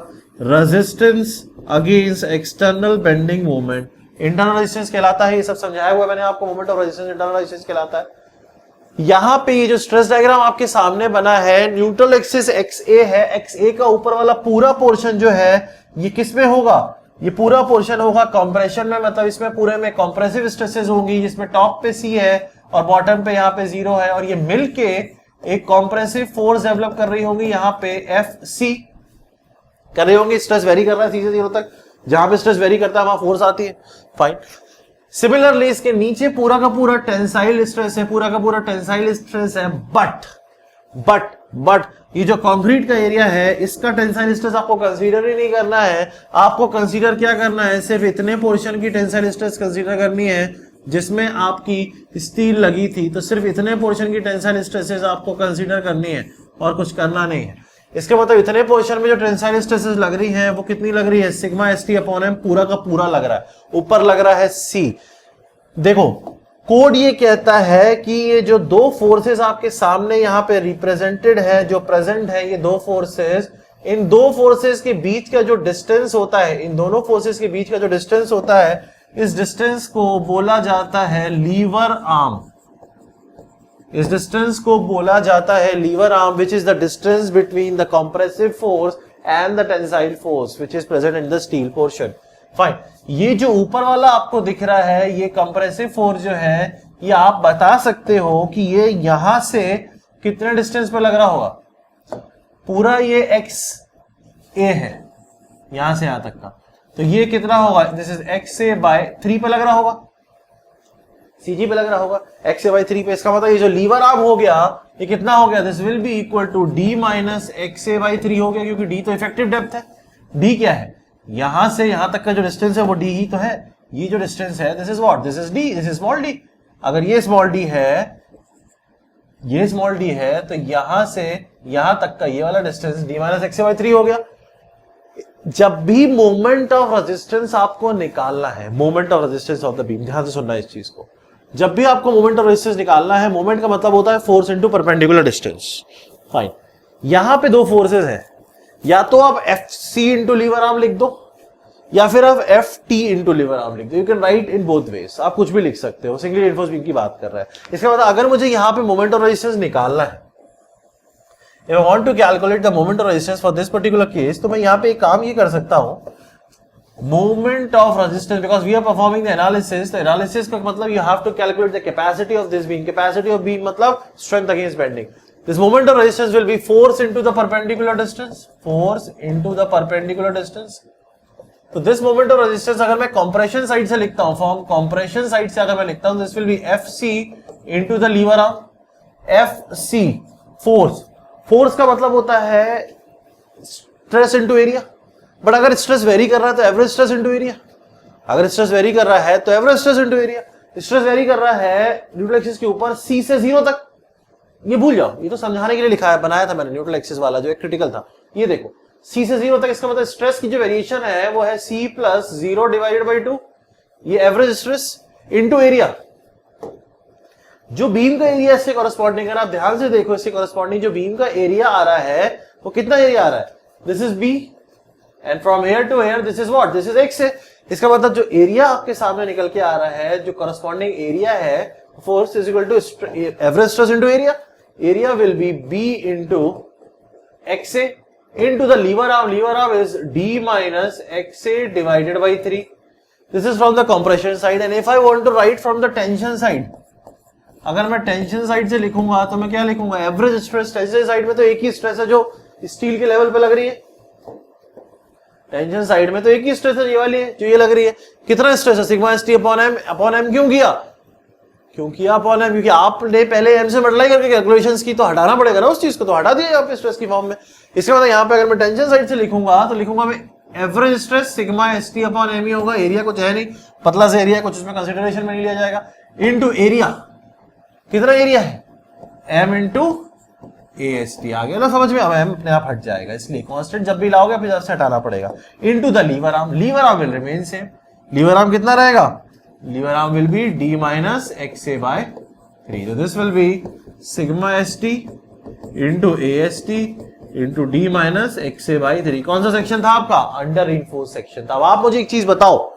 resistance against external bending moment. Internal resistance कहलाता है, ये सब समझाया हुआ है मैंने आपको, moment of resistance internal resistance कहलाता है। यहां पे ये जो स्ट्रेस डायग्राम आपके सामने बना है, न्यूट्रल एक्सिस XA है, XA का ऊपर वाला पूरा पोर्शन जो है ये किस में होगा, ये पूरा पोर्शन होगा कंप्रेशन में, मतलब इसमें पूरे में कंप्रेसिव स्ट्रेसेस होंगी जिसमें टॉप पे C है और बॉटम पे यहाँ पे 0 है और ये मिलके एक कंप्रेसिव फोर्स डेवलप कर रही होंगी यहाँ पे FC कर रही होंगी। स्ट्रेस वेरी कर रहा है C से 0 तक, जहां पे स्ट्रेस वेरी करता है वहां फोर्स आती है, फाइन। सिमिलरली इसके नीचे पूरा का पूरा टेंसाइल स्ट्रेस है, पूरा का पूरा टेंसाइल स्ट्रेस है, बट ये जो कंक्रीट का एरिया है इसका टेंसाइल स्ट्रेस आपको कंसीडर ही नहीं करना है। आपको कंसीडर क्या करना है, सिर्फ इतने पोर्शन की टेंसाइल स्ट्रेस कंसीडर करनी है जिसमें आपकी स्टील लगी थी, तो सिर्फ इतने पोर्शन की टेंसाइल स्ट्रेसेस आपको कंसीडर करनी है और कुछ करना नहीं है। इसके मतलब इतने पोर्शन में जो टेंसाइल स्ट्रेसेस लग रही हैं वो कितनी लग रही है, सिग्मा ST अपॉन m पूरा का पूरा लग रहा है, ऊपर लग रहा है C। देखो कोड ये कहता है कि ये जो दो फोर्सेस आपके सामने यहाँ पे रिप्रेजेंटेड है, जो प्रेजेंट है, ये दो फोर्सेस, इन दो फोर्सेस के बीच का जो डिस्टेंस होता है, इन दोनों फोर्सेस के बीच का जो डिस्टेंस होता है, इस डिस्टेंस को बोला जाता है लीवर आर्म। इस डिस्टेंस को बोला जाता है lever arm, which is the distance between the compressive force and the tensile force which is present in the steel portion, fine. ये जो ऊपर वाला आपको दिख रहा है, ये कंप्रेसिव फोर्स जो है, ये आप बता सकते हो कि ये यहां से कितने डिस्टेंस पे लग रहा होगा, पूरा ये XA है यहां से यहां तक का, तो ये कितना होगा, दिस इज XA बाय 3 पे लग रहा होगा, CG पे लग रहा होगा XA बाय 3 पे। इसका मतलब ये जो लीवर आर्म हो गया ये कितना हो गया, this will be equal to D minus XA by 3 हो गया, क्योंकि D तो इफेक्टिव डेप्थ है। D क्या है, यहां से यहां तक का जो डिस्टेंस है वो D ही तो है, ये जो डिस्टेंस है this is what, this is D, this is small d। अगर ये स्मॉल d है, ये स्मॉल d है, तो यहां से यहां तक का ये वाला distance D minus XA by 3 हो गया। जब भी मोमेंट ऑफ रेजिस्टेंस आपको निकालना है, moment of resistance of the beam, ध्यान से सुनना है इस चीज को, जब भी आपको मोमेंट ऑफ रेजिस्टेंस निकालना है, मोमेंट का मतलब होता है force into perpendicular distance, fine. यहां पे दो फोर्सेस हैं, या तो आप FC इंटू लीवर आर्म लिख दो या फिर आप FT इंटू लीवर आर्म लिख दो, you can write in both ways, आप कुछ भी लिख सकते हो, सिंगली रेनफोर्स्ड बीम की बात कर रहा है। इसका मतलब अगर मुझे यहां पे मोमेंट ऑफ रेजिस्टेंस निकालना है, if I want to calculate the moment of resistance for this particular case, तो मैं यहाँ पे एक काम ये कर सकता हूँ, moment of resistance, because we are performing the analysis, तो analysis का मतलब you have to calculate the capacity of this beam, capacity of beam मतलब strength against bending. This moment of resistance will be force into the perpendicular distance, force into the perpendicular distance. तो this moment of resistance अगर मैं compression side से लिखता हूँ, from compression side से अगर मैं लिखता हूँ, this will be FC into the lever arm, FC force, force का मतलब होता है स्ट्रेस इनटू एरिया, बट अगर स्ट्रेस वेरी कर रहा है तो एवरेज स्ट्रेस इनटू एरिया, अगर स्ट्रेस वेरी कर रहा है तो average stress into area. Stress very कर रहा है न्यूट्रल एक्सिस के ऊपर C से 0 तक, ये भूल जाओ, ये तो समझाने के लिए लिखा है, बनाया था मैंने न्यूट्रल एक्सिस वाला जो एक क्रिटिकल था, ये देखो C से 0 तक, इसका मतलब स्ट्रेस की जो वेरिएशन है वो है C प्लस 0 डिवाइडेड बाई 2, ये एवरेज स्ट्रेस इनटू एरिया। जो बीम का एरिया इससे कॉरेस्पॉन्डिंग है, आप ध्यान से देखो, इससे कॉरेस्पॉन्डिंग जो बीम का एरिया आ रहा है वो कितना एरिया आ रहा है, this is B and from here to here this is what, this is X है। इसका मतलब जो एरिया आपके सामने निकल के आ रहा है, जो कॉरेस्पॉन्डिंग एरिया है, force is equal to average stress into area, area will be B into XA into the lever arm is D minus XA divided by 3। This is from the compression side, and if I want to write from the tension side, अगर मैं tension side से लिखूंगा तो मैं क्या लिखूंगा, average stress. Tension side में तो एक ही स्ट्रेस है जो स्टील के लेवल पे लग रही है, टेंशन साइड में तो एक ही स्ट्रेस है, ये वाली है जो ये लग रही है। कितना स्ट्रेस है, सिग्मा ST अपॉन m क्यों किया, अपॉन m, क्योंकि आपने पहले m से मल्टीप्लाई करके कैलकुलेशंस की, तो हटाना पड़ेगा ना उस चीज को, तो हटा दिया आप स्ट्रेस की फॉर्म में। इसके बाद यहाँ पे अगर मैं टेंशन साइड से लिखूंगा तो लिखूंगा मैं average stress sigma ST upon m ही होगा, एरिया कुछ है नहीं, पतला से एरिया कुछ उसमें कंसिडरेशन में नहीं लिया जाएगा, इनटू एरिया, कितना एरिया है m इंटू AST आ गया ना समझ में, अब M अपने आप हट जाएगा, इसलिए कांस्टेंट जब भी लाओगे अपनी तरफ से हटाना पड़ेगा। Into the lever arm, lever arm will remain same, lever arm कितना रहेगा, lever arm will be D minus XA by 3, तो this will be sigma ST into AST into D minus XA by 3। कौन सा section था आपका, under reinforced section था। अब आप मुझे एक चीज बताओ,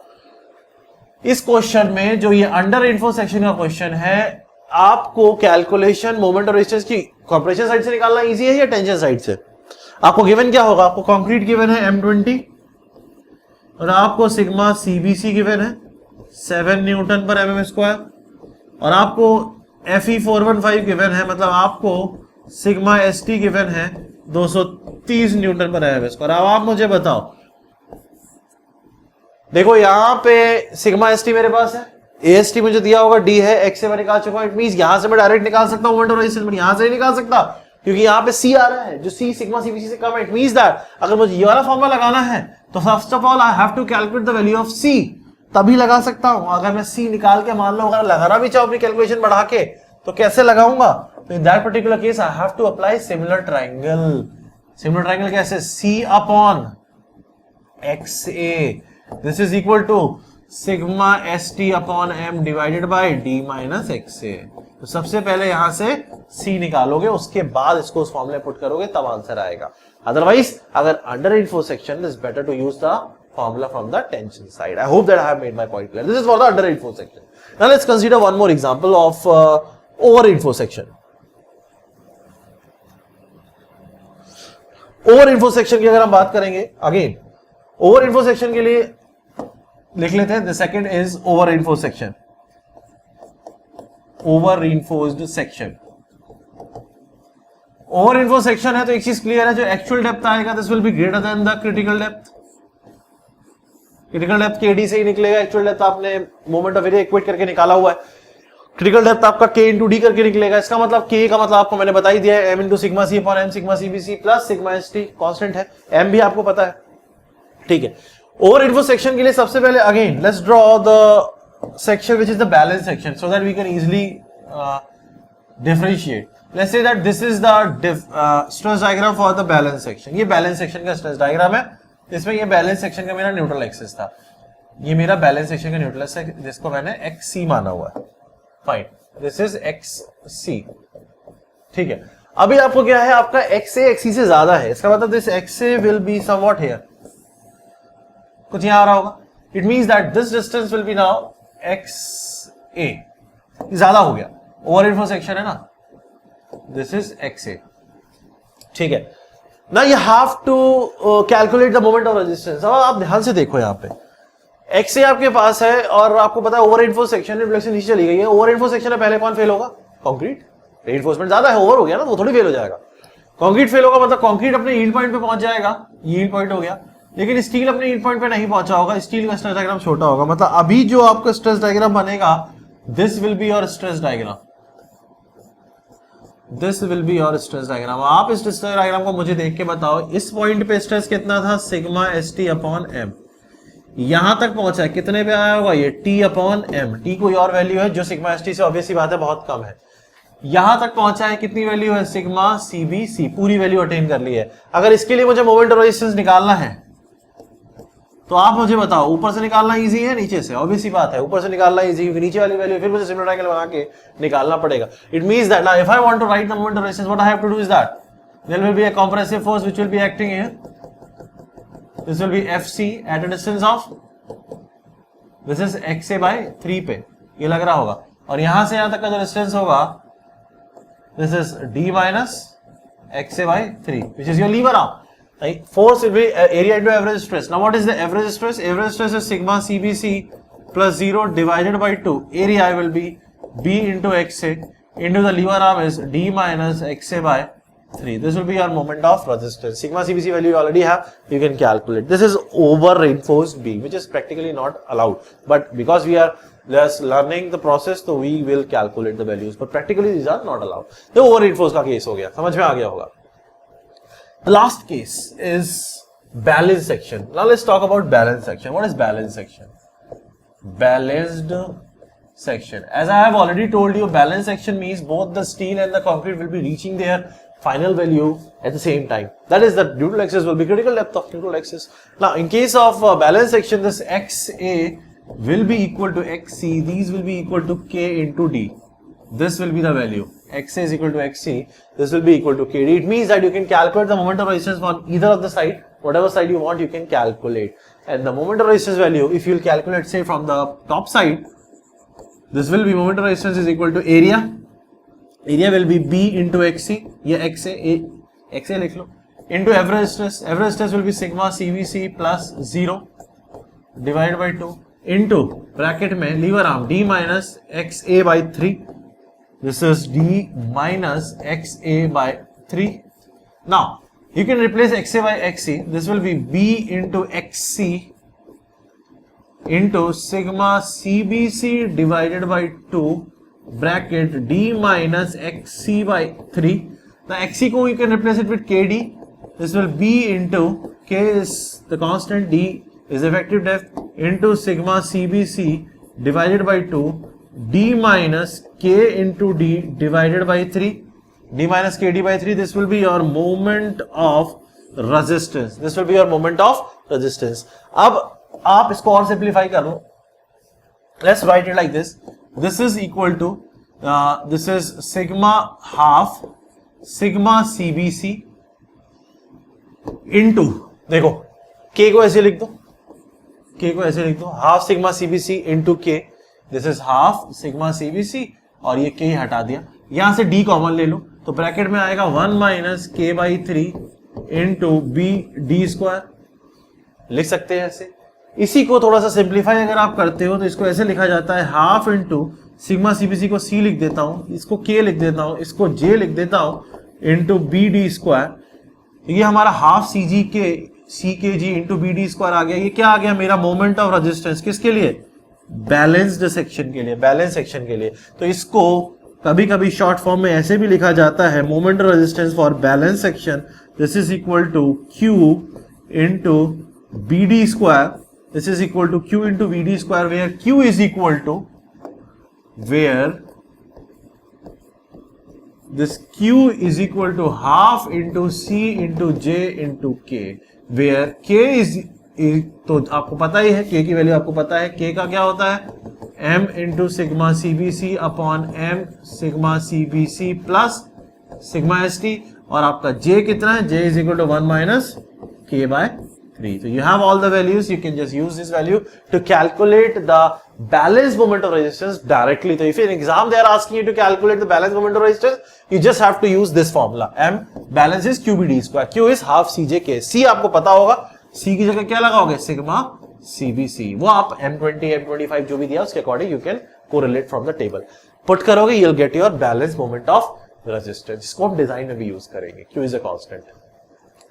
इस क्वेश्चन में जो ये अंडर रेनफोर्स सेक्शन का क्वेश्चन है, आपको कैलकुलेशन मोमेंट और रेजिस्टेंस की कंप्रेशन साइड से निकालना इजी है या टेंशन साइड से? आपको गिवन क्या होगा, आपको कंक्रीट गिवन है M20 और आपको सिग्मा CBC गिवन है 7 न्यूटन पर mm स्क्वायर, और आपको Fe415 गिवन है, मतलब आपको सिग्मा ST गिवन है 230 न्यूटन पर mm स्क्वायर। अब आप मुझे बताओ, देखो यहां पे सिग्मा ST मेरे पास है, AST मुझे दिया होगा, D है, X से मैं निकाल चुका हूं, इट मींस यहां से मैं डायरेक्ट निकाल सकता हूं मोमेंट और रेजिस्टेंस, यहां से नहीं निकाल सकता क्योंकि यहां पे C आ रहा है जो C सिग्मा CBC से कम है। इट मींस दैट अगर मुझे ये वाला फॉर्मूला लगाना है तो first of all I have to calculate the value of C, तभी लगा सकता हूं। अगर मैं C निकाल के मान लो अगर लगाना भी चाहूं अपनी कैलकुलेशन बढ़ा के, तो कैसे लगाऊंगा, तो in that particular case I have to apply similar triangle. Similar triangle कैसे, C upon XA, this is equal to sigma ST upon M divided by D minus XA। तो सबसे पहले यहां से C निकालोगे, उसके बाद इसको उस फॉर्मूले पुट करोगे, तब आंसर आएगा। अदरवाइज अगर under reinforced section is better to use the formula from the tension side. I hope that I have made my point clear. This is for the under reinforced section. Now let's consider one more example of over reinforced section. Over reinforced section की अगर हम बात करेंगे, again over reinforced section के लिए लिख लेते हैं, the second is over reinforced section. Over reinforced section. Over reinforced section है तो एक चीज क्लियर है, जो एक्चुअल डेप्थ आएगा this will be greater than the critical depth. Critical depth KD से ही निकलेगा, एक्चुअल डेप्थ आपने मोमेंट ऑफ एरिया इक्वेट करके निकाला हुआ है, क्रिटिकल डेप्थ आपका K इंटू D करके निकलेगा। इसका मतलब K का मतलब आपको मैंने बता ही दिया है, M into sigma C upon M sigma CBC plus sigma ST constant है, M भी आपको पता है, ठीक है। ओवर रeinforced सेक्शन के लिए सबसे पहले again let's draw the section which is the balance section so that we can easily differentiate. Let's say that this is the stress diagram for the balance section. ये बैलेंस सेक्शन का stress diagram है, इसमें ये balance section का मेरा neutral axis था, ये मेरा बैलेंस सेक्शन का न्यूट्रल एक्सिस जिसको मैंने XC माना हुआ है, फाइन, दिस इज XC, ठीक है। अभी आपको क्या है, आपका XA XC से ज्यादा है, इसका मतलब this XA will be somewhat here, कुछ यहां आ रहा होगा, it means that this distance will be now XA, ज्यादा हो गया, ओवर रeinforced सेक्शन है ना, दिस इज XA, ठीक है। Now you have to calculate the moment of resistance। अब आप ध्यान से देखो यहाँ पे XA आपके पास है और आपको पता है ओवर reinforced सेक्शन रिफ्लेक्शन नीचे चली गई है, ओवर reinforced सेक्शन में पहले कौन फेल होगा, कंक्रीट, रेनफोर्समेंट ज्यादा है, ओवर हो गया ना, वो थोड़ी फेल हो जाएगा, कंक्रीट फेल होगा, मतलब कंक्रीट अपने यील्ड पॉइंट पे पहुंच जाएगा, यील्ड पॉइंट हो गया, लेकिन स्टील अपने यील्ड पॉइंट पे नहीं पहुंचा होगा, स्टील का स्ट्रेस डायग्राम छोटा होगा, मतलब अभी जो आपका स्ट्रेस डायग्राम बनेगा this will be your stress diagram, this will be your stress diagram. आप इस स्ट्रेस डायग्राम को मुझे देख के बताओ, इस पॉइंट पे स्ट्रेस कितना था, सिग्मा ST अपॉन M, यहां तक पहुंचा है, कितने पे आया होगा, ये T अपॉन M, T कोई और वैल्यू है जो सिग्मा ST से ऑब्वियसली बात है बहुत कम है, यहां तक पहुंचा है, कितनी वैल्यू है, सिग्मा CBC, पूरी वैल्यू अटेन कर ली है। अगर इसके लिए मुझे मोमेंट और रेजिस्टेंस निकालना है तो आप मुझे बताओ, ऊपर से निकालना इजी है नीचे से, ऑब्वियसली बात है ऊपर से निकालना इजी, क्योंकि नीचे वाली वैल्यू फिर मुझे सिमिलर ट्रायंगल बना के निकालना पड़ेगा। It means that now if I want to write the moment of resistance, what I have to do is that there will be a compressive force which will be acting here, this will be FC at a distance of, this is XA by 3 पे, ये लग रहा होगा, और यहां से यहां तक का जो डिस्टेंस होगा this is D minus XA by 3 which is your lever arm. Force will be area into average stress. Now what is the average stress? Average stress is sigma CBC plus 0 divided by 2. Area will be B into XA into the lever arm is D minus XA by 3. This will be your moment of resistance. Sigma CBC value you already have, you can calculate. This is over reinforced beam, which is practically not allowed. But because we are just learning the process, so we will calculate the values. But practically these are not allowed. तो over reinforced का case हो गया, समझ में आ गया होगा। The last case is balanced section. Now let's talk about balanced section. What is balanced section? Balanced section. As I have already told you, balanced section means both the steel and the concrete will be reaching their final value at the same time. That is, the neutral axis will be critical depth of neutral axis. Now, in case of balanced section, this XA will be equal to XC. These will be equal to K into D. This will be the value. XA is equal to XC. This will be equal to KD. It means that you can calculate the moment of resistance on either of the side. Whatever side you want, you can calculate. And the moment of resistance value, if you will calculate, say from the top side, this will be moment of resistance is equal to area. Area will be B into XC, ये XA लिख लो, into average stress. Average stress will be sigma CVC plus 0 divided by 2 into bracket में lever arm D minus XA by 3. This is D minus XA by 3. Now you can replace XA by XC. This will be B into XC into sigma CBC divided by 2 bracket D minus XC by 3. The XC को you can replace it with KD. This will be into K is the constant, D is effective depth into sigma CBC divided by 2 D minus K into D divided by 3. D minus KD by 3. This will be your moment of resistance. This will be your moment of resistance. अब आप इसको और simplify कर लो. Let's write it like this. This is equal to this is sigma half sigma CBC into, देखो K को ऐसे लिख दो, K को ऐसे लिख दो, half sigma CBC into K. This is half sigma CBC और ये K हटा दिया, यहां से D कॉमन ले लो तो ब्रैकेट में आएगा 1 minus K by 3 into B D square. लिख सकते हैं ऐसे. इसी को थोड़ा सा सिंप्लीफाई अगर आप करते हो तो इसको ऐसे लिखा जाता है हाफ इंटू सिग्मा CBC को C लिख देता हूं, इसको K लिख देता हूं, इसको J लिख देता हूं इंटू बी डी स्क्वायर. ये हमारा हाफ सी के जी इंटू बी डी स्क्वायर आ गया. ये क्या आ गया? मेरा मोमेंट ऑफ रेजिस्टेंस. किसके लिए? बैलेंस्ड सेक्शन के लिए, बैलेंस सेक्शन के लिए. तो इसको कभी कभी शॉर्ट फॉर्म में ऐसे भी लिखा जाता है, moment of resistance for balance section. This is equal to Q into B D square. This is equal to Q into B D square where Q is equal to where this Q is equal to half into C into J into K, where K is, तो आपको पता ही है K की value आपको पता है. K का क्या होता है? M into sigma CBC upon M sigma CBC plus sigma ST. और आपका J कितना है? J is equal to 1 minus K by 3. So you have all the values. You can just use this value to calculate the balance moment of resistance directly. So if in exam they are asking you to calculate the balance moment of resistance, you just have to use this formula. M balance is QBD square. Q is half CJK. C आपको पता होगा. C की जगह क्या लगाओगे? Sigma CBC. वो आप M20, M25 जो भी दिया उसके according you can correlate from the table. Put करोगे, you'll get your balance moment of resistance. इसको हम डिजाइन में भी यूज करेंगे. Q is a constant.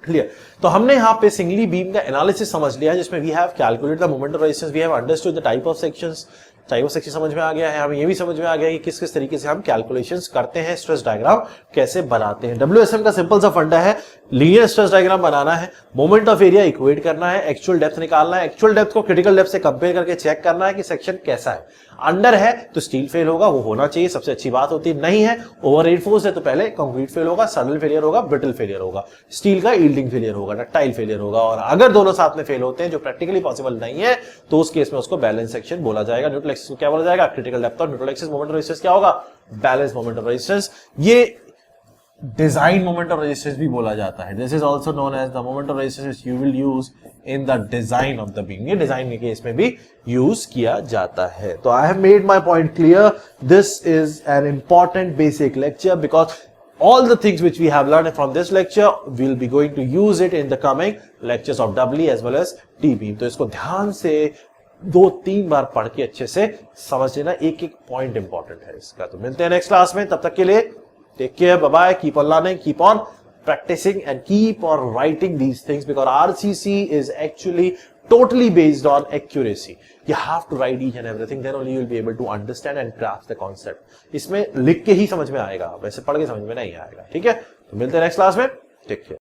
Clear. तो हमने यहाँ पे सिंगली बीम का एनालिसिस समझ लिया जिसमें we have calculate the moment of resistance, we have understood the type of sections. Type of section समझ में आ गया है. हमें ये भी समझ में आ गया कि किस किस तरीके से हम कैलकुलेशंस करते हैं, स्ट्रेस डायग्राम कैसे बनाते हैं. WSM का सिंपल सा फंडा है, लीनियर स्ट्रेस डायग्राम बनाना है, मोमेंट ऑफ एरिया इक्वेट करना है, एक्चुअल डेप्थ निकालना है, एक्चुअल डेप्थ को क्रिटिकल डेप्थ से कंपेयर करके चेक करना है कि सेक्शन कैसा है. अंडर है तो स्टील फेल होगा, वो होना चाहिए, सबसे अच्छी बात होती है. नहीं है, ओवर रेनफोर्स है तो पहले कंक्रीट फेल होगा, सडन फेलियर होगा, ब्रिटल फेलियर होगा, स्टील का यील्डिंग फेलियर होगा, डक्टाइल फेलियर होगा. और अगर दोनों साथ में फेल होते हैं जो प्रैक्टिकली पॉसिबल नहीं है तो उस केस में उसको बैलेंस सेक्शन बोला जाएगा. न्यूट्रल एक्सिस को क्या बोला जाएगा? Critical depth. और neutral axis moment of resistance क्या होगा? Balance moment of resistance. ये डिजाइन मोमेंट ऑफ रेजिस्टेंस भी बोला जाता है. This is also known as the moment of resistance you will use in the design of the beam. ये design के case में भी यूज किया जाता है. तो I have made my point clear. This is an important basic lecture because all the things which we have learned from this lecture we'll be going to use it in the coming lectures of W as well as T beam. तो इसको ध्यान से 2-3 बार पढ़ के अच्छे से समझ लेना, एक एक पॉइंट इंपॉर्टेंट है इसका. तो मिलते हैं नेक्स्ट क्लास में, तब तक के लिए take care, bye bye, keep on learning, keep on practicing and keep on writing these things because RCC is actually totally based on accuracy. You have to write each and everything, then only you will be able to understand and grasp the concept. इसमें लिख के ही समझ में आएगा, वैसे पढ़ के समझ में नहीं आएगा. ठीक है, तो मिलते हैं नेक्स्ट क्लास में. Take care.